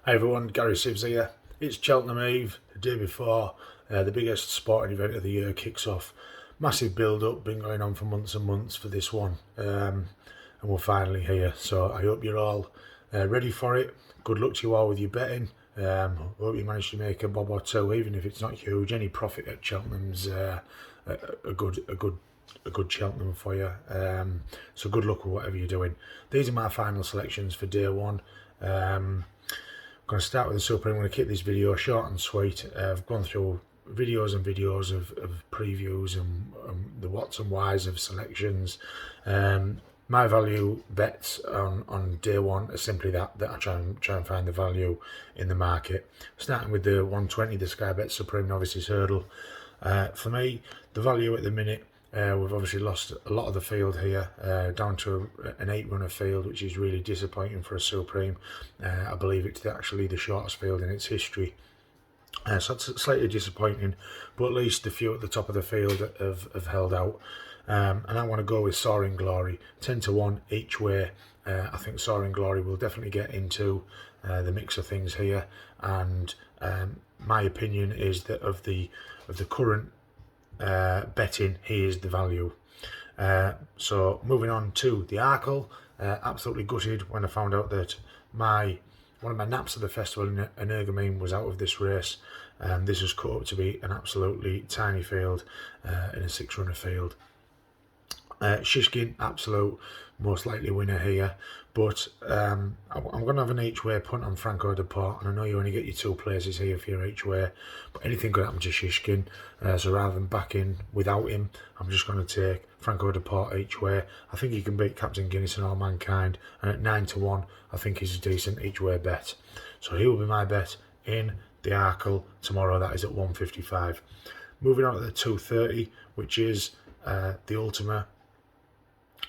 Hi everyone, Gary Sibs here. It's Cheltenham Eve, the day before the biggest sporting event of the year kicks off. Massive build-up, been going on for months and months for this one, and we're finally here. So I hope you're all ready for it. Good luck to you all with your betting. Hope you manage to make a bob or two, even if it's not huge. Any profit at Cheltenham's a good Cheltenham for you. So good luck with whatever you're doing. These are my final selections for day one. I'm going to start with the Super. I'm going to keep this video short and sweet. I've gone through videos and videos of previews and the whats and whys of selections. My value bets on day one are simply that I try and find the value in the market. Starting with the 120, the Sky Bet Supreme Novices Hurdle. For me, the value at the minute, we've obviously lost a lot of the field here, down to an 8-runner field, which is really disappointing for a Supreme. I believe it's actually the shortest field in its history. So it's slightly disappointing, but at least the few at the top of the field have held out. And I want to go with Soaring Glory, 10-1 each way. I think Soaring Glory will definitely get into the mix of things here, and my opinion is that of the current betting, he is the value. So moving on to the Arkle, absolutely gutted when I found out that one of my naps of the festival in Energamine was out of this race. This was cut up to be an absolutely tiny field in a 6-runner field. Shishkin, absolute most likely winner here, but I'm going to have an each-way punt on Franco de Port, and I know you only get your 2 places here for your each-way, but anything could happen to Shishkin, so rather than backing without him, I'm just going to take Franco de Port each-way. I think he can beat Captain Guinness and All Mankind, and at 9-1, I think he's a decent each-way bet. So he will be my bet in the Arkle tomorrow. That is at 1:55. Moving on to the 2:30, which is the Ultima.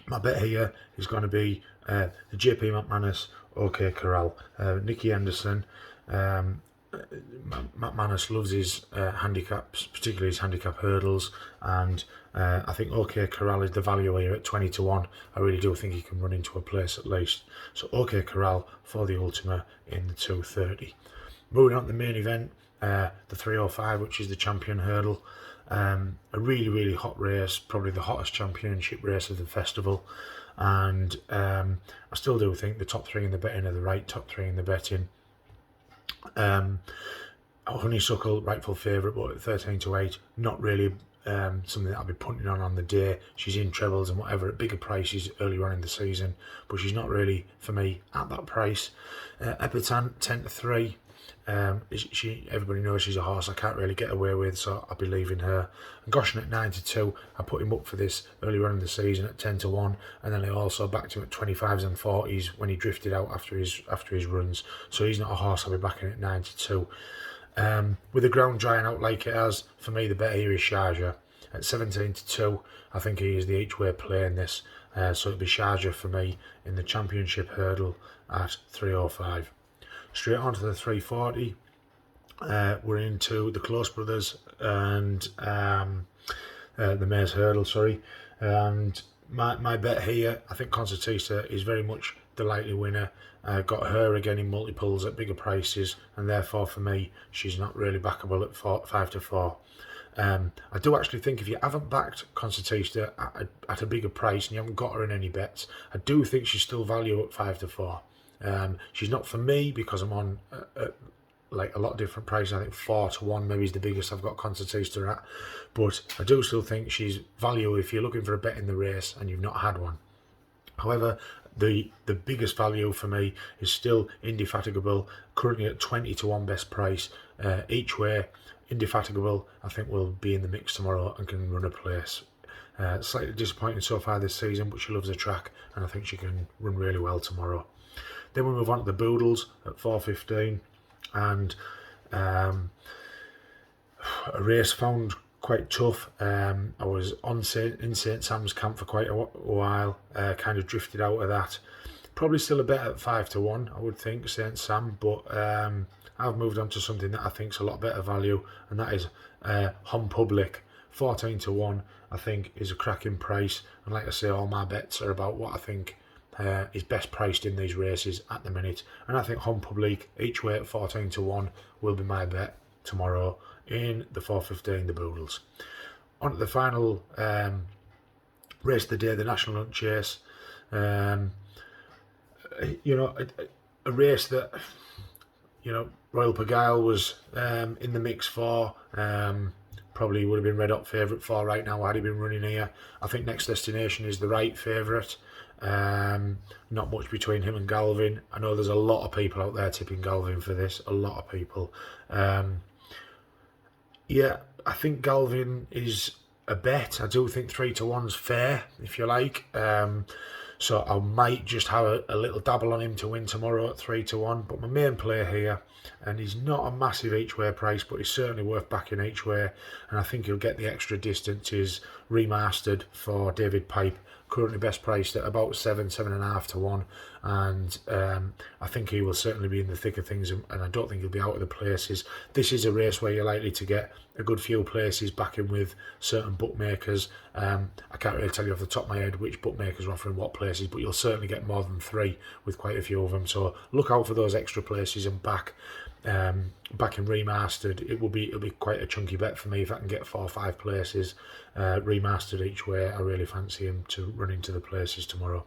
My bet here is going to be the JP McManus, OK Corral. Nicky Henderson, McManus loves his handicaps, particularly his handicap hurdles, and I think OK Corral is the value here at 20-1. I really do think he can run into a place at least. So OK Corral for the Ultima in the 2:30. Moving on to the main event, the 305, which is the Champion Hurdle. A really hot race, probably the hottest championship race of the festival, and I still do think the top 3 in the betting are the right top 3 in the betting. Honeysuckle, rightful favourite, but at 13-8, not really something that I'll be punting on the day. She's in trebles and whatever at bigger prices earlier on in the season, but she's not really for me at that price. Epitan, 10-3. Everybody knows she's a horse I can't really get away with, so I'll be leaving her. And Goshen at 9-2, I put him up for this earlier on in the season at 10-1, and then I also backed him at 25s and 40s when he drifted out after his runs. So he's not a horse I'll be backing at 9-2. With the ground drying out like it has, for me the bet here is Sharjah at 17-2. I think he is the each-way play in this, so it'll be Sharjah for me in the championship hurdle at 3:05. Straight on to the 3:40. We're into the Close Brothers and the Mares Hurdle, sorry. And my bet here, I think Concertista is very much the likely winner. Got her again in multiples at bigger prices, and therefore for me, she's not really backable at 5-4. I do actually think if you haven't backed Concertista at a bigger price and you haven't got her in any bets, I do think she's still value at 5-4. She's not for me because I'm on like a lot of different prices. I think 4-1 maybe is the biggest I've got Concertista at, but I do still think she's value if you're looking for a bet in the race and you've not had one. However, the biggest value for me is still Indefatigable, currently at 20-1 best price each way. Indefatigable I think will be in the mix tomorrow and can run a place. Slightly disappointing so far this season, but she loves the track and I think she can run really well tomorrow. Then we move on to the Boodles at 4:15, and a race found quite tough. I was in St Sam's camp for quite a while, kind of drifted out of that. Probably still a bet at 5-1, I would think, St Sam, but I've moved on to something that I think is a lot better value, and that is Hon Public. 14-1, I think, is a cracking price, and like I say, all my bets are about what I think is best priced in these races at the minute, and I think Home Public each way at 14 to 1 will be my bet tomorrow in the 4:15, the Boodles. On to the final race of the day, the National Hunt Chase. You know, a race that, you know, Royal Pagile was in the mix for. Probably would have been red hot favourite for right now had he been running here. I think Next Destination is the right favourite. Not much between him and Galvin. I know there's a lot of people out there tipping Galvin for this. A lot of people. Yeah, I think Galvin is a bet. I do think 3 to 1's fair, if you like. So I might just have a little dabble on him to win tomorrow at 3 to 1. But my main play here, and he's not a massive each way price, but he's certainly worth backing each way. And I think he'll get the extra distance, is Remastered for David Pipe, currently best priced at about 7.5 to 1. And I think he will certainly be in the thick of things, and I don't think he'll be out of the places. This is a race where you're likely to get a good few places backing with certain bookmakers. I can't really tell you off the top of my head which bookmakers are offering what places, but you'll certainly get more than 3 with quite a few of them. So look out for those extra places and back in Remastered. It'll be quite a chunky bet for me if I can get 4 or 5 places Remastered each way. I really fancy him to run into the places tomorrow.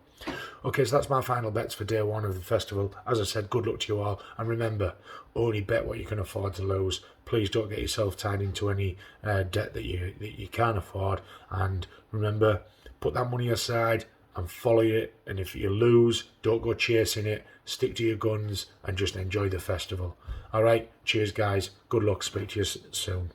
Okay, so that's my final bets for day 1 of the festival. As I said, good luck to you all, and remember, only bet what you can afford to lose. Please don't get yourself tied into any debt that you can't afford, and remember, put that money aside and follow it. And if you lose, don't go chasing it. Stick to your guns and just enjoy the festival. All right, cheers guys, good luck, speak to you soon.